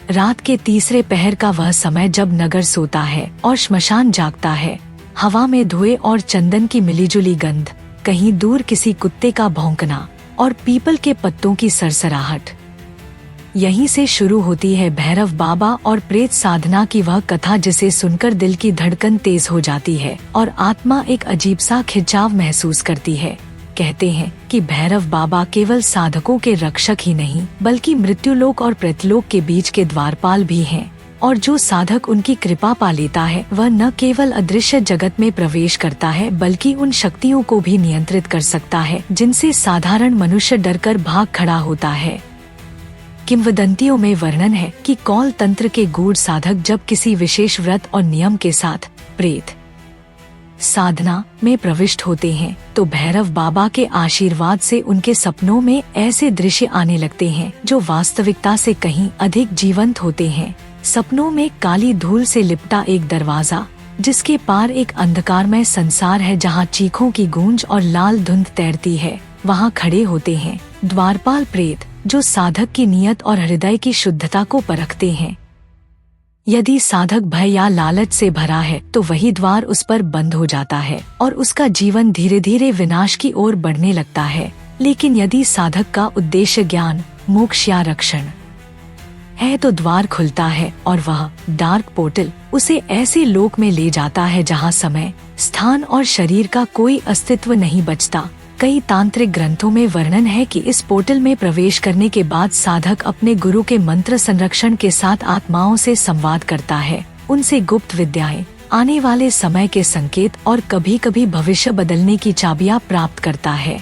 रात के तीसरे पहर का वह समय जब नगर सोता है और श्मशान जागता है। हवा में धुएं और चंदन की मिलीजुली गंध, कहीं दूर किसी कुत्ते का भौंकना और पीपल के पत्तों की सरसराहट। यहीं से शुरू होती है भैरव बाबा और प्रेत साधना की वह कथा, जिसे सुनकर दिल की धड़कन तेज हो जाती है और आत्मा एक अजीब सा खिंचाव महसूस करती है। कहते हैं कि भैरव बाबा केवल साधकों के रक्षक ही नहीं, बल्कि मृत्युलोक और प्रेतलोक के बीच के द्वारपाल भी हैं। और जो साधक उनकी कृपा पा लेता है, वह न केवल अदृश्य जगत में प्रवेश करता है, बल्कि उन शक्तियों को भी नियंत्रित कर सकता है जिनसे साधारण मनुष्य डरकर भाग खड़ा होता है। किंवदंतियों में वर्णन है कि कौल तंत्र के गूढ़ साधक जब किसी विशेष व्रत और नियम के साथ प्रेत साधना में प्रविष्ट होते हैं, तो भैरव बाबा के आशीर्वाद से उनके सपनों में ऐसे दृश्य आने लगते हैं जो वास्तविकता से कहीं अधिक जीवंत होते हैं। सपनों में काली धूल से लिपटा एक दरवाजा, जिसके पार एक अंधकारमय संसार है जहाँ चीखों की गूंज और लाल धुंध तैरती है, वहाँ खड़े होते हैं द्वारपाल प्रेत, जो साधक की नियत और हृदय की शुद्धता को परखते हैं। यदि साधक भय या लालच से भरा है, तो वही द्वार उस पर बंद हो जाता है और उसका जीवन धीरे धीरे विनाश की ओर बढ़ने लगता है। लेकिन यदि साधक का उद्देश्य ज्ञान, मोक्ष या रक्षण है, तो द्वार खुलता है और वह डार्क पोर्टल उसे ऐसे लोक में ले जाता है जहाँ समय, स्थान और शरीर का कोई अस्तित्व नहीं बचता। कई तांत्रिक ग्रंथों में वर्णन है कि इस पोर्टल में प्रवेश करने के बाद साधक अपने गुरु के मंत्र संरक्षण के साथ आत्माओं से संवाद करता है, उनसे गुप्त विद्याएं, आने वाले समय के संकेत और कभी कभी भविष्य बदलने की चाबियां प्राप्त करता है।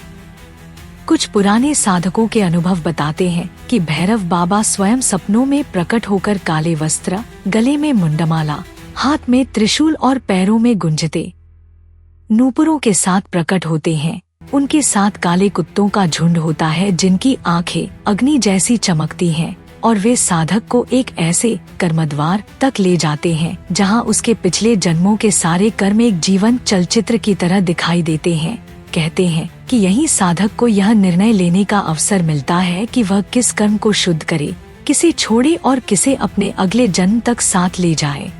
कुछ पुराने साधकों के अनुभव बताते हैं कि भैरव बाबा स्वयं सपनों में प्रकट होकर काले वस्त्र, गले में मुंडमाला, हाथ में त्रिशूल और पैरों में गुंजते नूपुरों के साथ प्रकट होते हैं। उनके साथ काले कुत्तों का झुंड होता है जिनकी आंखें अग्नि जैसी चमकती हैं, और वे साधक को एक ऐसे कर्मद्वार तक ले जाते हैं जहां उसके पिछले जन्मों के सारे कर्म एक जीवंत चलचित्र की तरह दिखाई देते हैं। कहते हैं कि यही साधक को यह निर्णय लेने का अवसर मिलता है कि वह किस कर्म को शुद्ध करे, किसे छोड़े और किसे अपने अगले जन्म तक साथ ले जाए।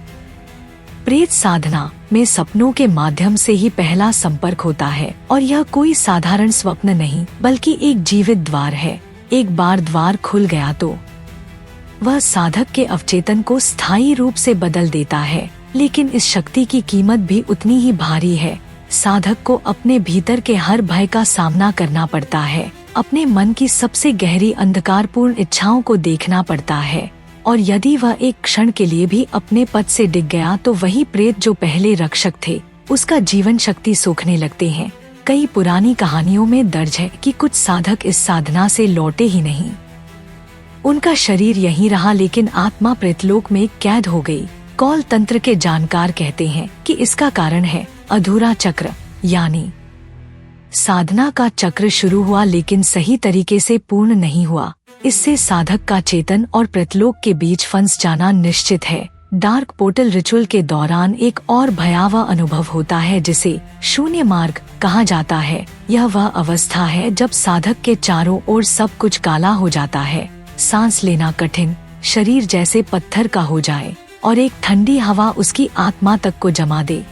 प्रेत साधना में सपनों के माध्यम से ही पहला संपर्क होता है, और यह कोई साधारण स्वप्न नहीं, बल्कि एक जीवित द्वार है। एक बार द्वार खुल गया तो वह साधक के अवचेतन को स्थायी रूप से बदल देता है। लेकिन इस शक्ति की कीमत भी उतनी ही भारी है। साधक को अपने भीतर के हर भय का सामना करना पड़ता है, अपने मन की सबसे गहरी अंधकारपूर्ण इच्छाओं को देखना पड़ता है, और यदि वह एक क्षण के लिए भी अपने पद से डिग गया, तो वही प्रेत जो पहले रक्षक थे, उसका जीवन शक्ति सोखने लगते हैं। कई पुरानी कहानियों में दर्ज है कि कुछ साधक इस साधना से लौटे ही नहीं। उनका शरीर यहीं रहा, लेकिन आत्मा प्रेतलोक में कैद हो गई। कौल तंत्र के जानकार कहते हैं कि इसका कारण है अधूरा चक्र, यानी साधना का चक्र शुरू हुआ लेकिन सही तरीके से पूर्ण नहीं हुआ। इससे साधक का चेतन और प्रेतलोक के बीच फंस जाना निश्चित है। डार्क पोर्टल रिचुअल के दौरान एक और भयावह अनुभव होता है जिसे शून्य मार्ग कहा जाता है। यह वह अवस्था है जब साधक के चारों ओर सब कुछ काला हो जाता है, सांस लेना कठिन, शरीर जैसे पत्थर का हो जाए और एक ठंडी हवा उसकी आत्मा तक को जमा दे।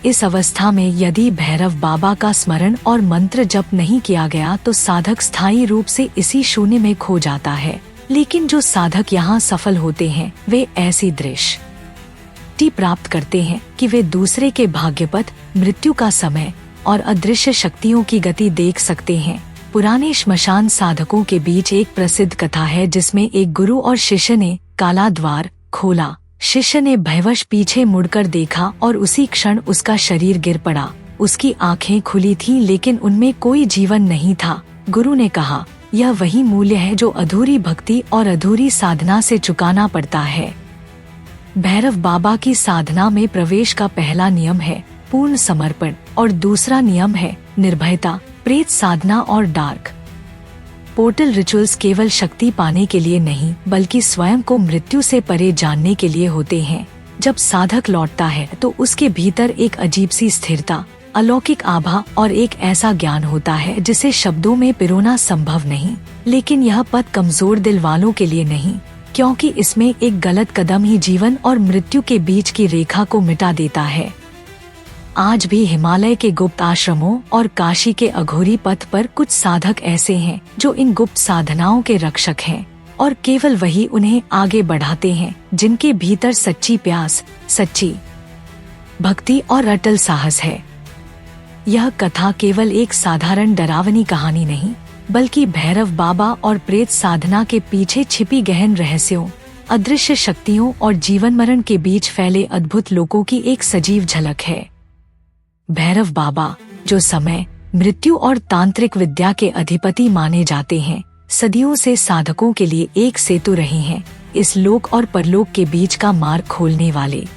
इस अवस्था में यदि भैरव बाबा का स्मरण और मंत्र जप नहीं किया गया, तो साधक स्थायी रूप से इसी शून्य में खो जाता है। लेकिन जो साधक यहाँ सफल होते हैं, वे ऐसी दृष्टि प्राप्त करते हैं कि वे दूसरे के भाग्यपथ, मृत्यु का समय और अदृश्य शक्तियों की गति देख सकते हैं। पुराने श्मशान साधकों के बीच एक प्रसिद्ध कथा है जिसमें एक गुरु और शिष्य ने काला द्वार खोला। शिष्य ने भयवश पीछे मुड़कर देखा और उसी क्षण उसका शरीर गिर पड़ा। उसकी आंखें खुली थीं, लेकिन उनमें कोई जीवन नहीं था। गुरु ने कहा, यह वही मूल्य है जो अधूरी भक्ति और अधूरी साधना से चुकाना पड़ता है। भैरव बाबा की साधना में प्रवेश का पहला नियम है पूर्ण समर्पण, और दूसरा नियम है निर्भयता। प्रेत साधना और डार्क पोर्टल रिचुअल्स केवल शक्ति पाने के लिए नहीं, बल्कि स्वयं को मृत्यु से परे जानने के लिए होते हैं। जब साधक लौटता है तो उसके भीतर एक अजीब सी स्थिरता, अलौकिक आभा और एक ऐसा ज्ञान होता है जिसे शब्दों में पिरोना संभव नहीं। लेकिन यह पद कमजोर दिल वालों के लिए नहीं, क्योंकि इसमें एक गलत कदम ही जीवन और मृत्यु के बीच की रेखा को मिटा देता है। आज भी हिमालय के गुप्त आश्रमों और काशी के अघोरी पथ पर कुछ साधक ऐसे हैं जो इन गुप्त साधनाओं के रक्षक हैं, और केवल वही उन्हें आगे बढ़ाते हैं जिनके भीतर सच्ची प्यास, सच्ची भक्ति और अटल साहस है। यह कथा केवल एक साधारण डरावनी कहानी नहीं, बल्कि भैरव बाबा और प्रेत साधना के पीछे छिपी गहन रहस्यों, अदृश्य शक्तियों और जीवन मरण के बीच फैले अद्भुत लोकों की एक सजीव झलक है। भैरव बाबा, जो समय, मृत्यु और तांत्रिक विद्या के अधिपति माने जाते हैं, सदियों से साधकों के लिए एक सेतु रहे हैं, इस लोक और परलोक के बीच का मार्ग खोलने वाले।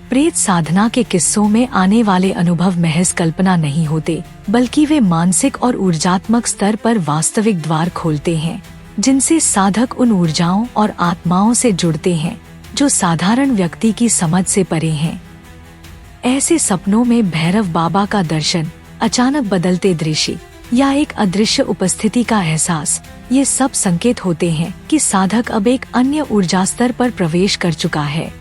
प्रेत साधना के किस्सों में आने वाले अनुभव महज कल्पना नहीं होते, बल्कि वे मानसिक और ऊर्जात्मक स्तर पर वास्तविक द्वार खोलते हैं, जिनसे साधक उन ऊर्जाओं और आत्माओं से जुड़ते हैं जो साधारण व्यक्ति की समझ से परे हैं। ऐसे सपनों में भैरव बाबा का दर्शन, अचानक बदलते दृश्य या एक अदृश्य उपस्थिति का एहसास, ये सब संकेत होते हैं कि साधक अब एक अन्य ऊर्जा स्तर पर प्रवेश कर चुका है।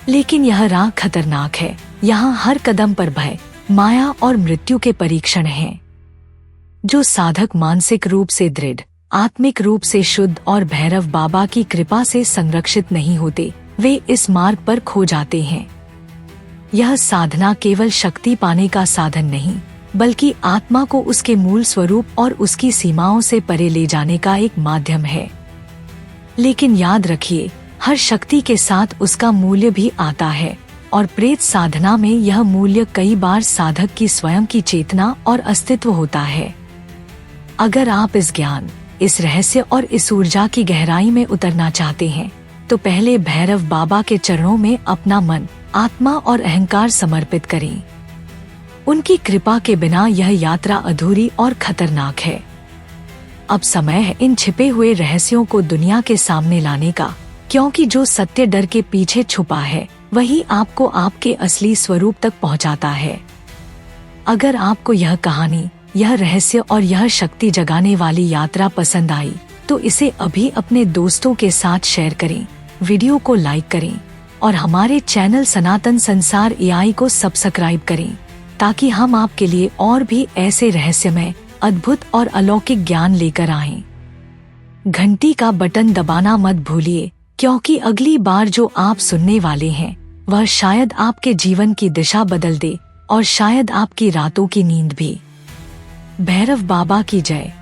लेकिन यह राह खतरनाक है। यहाँ हर कदम पर भय, माया और मृत्यु के परीक्षण हैं। जो साधक मानसिक रूप से दृढ़, आत्मिक रूप से शुद्ध और भैरव बाबा की कृपा से संरक्षित नहीं होते, वे इस मार्ग पर खो जाते हैं। यह साधना केवल शक्ति पाने का साधन नहीं, बल्कि आत्मा को उसके मूल स्वरूप और उसकी सीमाओं से परे ले जाने का एक माध्यम है। लेकिन याद रखिए, हर शक्ति के साथ उसका मूल्य भी आता है, और प्रेत साधना में यह मूल्य कई बार साधक की स्वयं की चेतना और अस्तित्व होता है। अगर आप इस ज्ञान, इस रहस्य और इस ऊर्जा की गहराई में उतरना चाहते हैं, तो पहले भैरव बाबा के चरणों में अपना मन, आत्मा और अहंकार समर्पित करें। उनकी कृपा के बिना यह यात्रा अधूरी और खतरनाक है। अब समय है इन छिपे हुए रहस्यों को दुनिया के सामने लाने का, क्योंकि जो सत्य डर के पीछे छुपा है, वही आपको आपके असली स्वरूप तक पहुंचाता है। अगर आपको यह कहानी, यह रहस्य और यह शक्ति जगाने वाली यात्रा पसंद आई, तो इसे अभी अपने दोस्तों के साथ शेयर करें, वीडियो को लाइक करें और हमारे चैनल सनातन संसार एआई को सब्सक्राइब करें, ताकि हम आपके लिए और भी ऐसे रहस्यमय, अद्भुत और अलौकिक ज्ञान लेकर आएं। घंटी का बटन दबाना मत भूलिए, क्योंकि अगली बार जो आप सुनने वाले हैं, वह शायद आपके जीवन की दिशा बदल दे और शायद आपकी रातों की नींद भी। भैरव बाबा की जय।